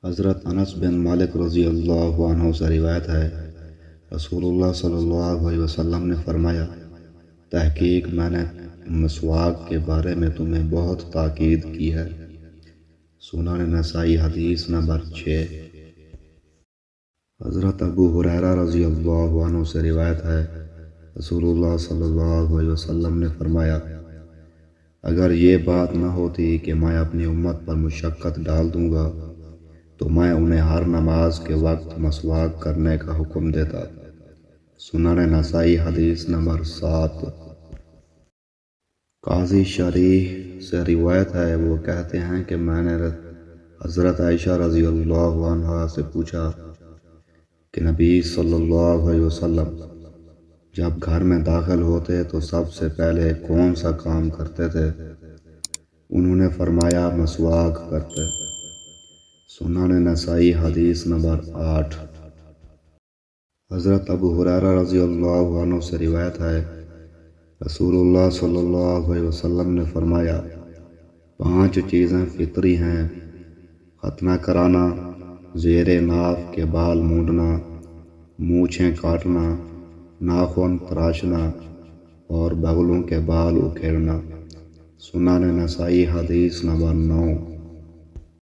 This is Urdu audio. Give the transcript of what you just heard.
حضرت انس بن مالک رضی اللہ عنہ سے روایت ہے، رسول اللہ صلی اللہ علیہ وسلم نے فرمایا، تحقیق میں نے مسواک کے بارے میں تمہیں بہت تاکید کی ہے۔ سنن نسائی حدیث نمبر 6۔ حضرت ابو ہریرہ رضی اللہ عنہ سے روایت ہے، رسول اللہ صلی اللہ علیہ وسلم نے فرمایا، اگر یہ بات نہ ہوتی کہ میں اپنی امت پر مشقت ڈال دوں گا تو میں انہیں ہر نماز کے وقت مسواک کرنے کا حکم دیتا۔ سنن نسائی حدیث نمبر 7۔ قاضی شریح سے روایت ہے، وہ کہتے ہیں کہ میں نے حضرت عائشہ رضی اللہ عنہا سے پوچھا کہ نبی صلی اللہ علیہ وسلم جب گھر میں داخل ہوتے تو سب سے پہلے کون سا کام کرتے تھے؟ انہوں نے فرمایا، مسواک کرتے۔ سنن نسائی حدیث نمبر 8۔ حضرت ابو ہریرہ رضی اللہ عنہ سے روایت ہے، رسول اللہ صلی اللہ علیہ وسلم نے فرمایا، 5 چیزیں فطری ہیں: ختنہ کرانا، زیر ناف کے بال مونڈنا، مونچھیں کاٹنا، ناخن تراشنا اور بغلوں کے بال اکھیڑنا۔ سنن نسائی حدیث نمبر 9۔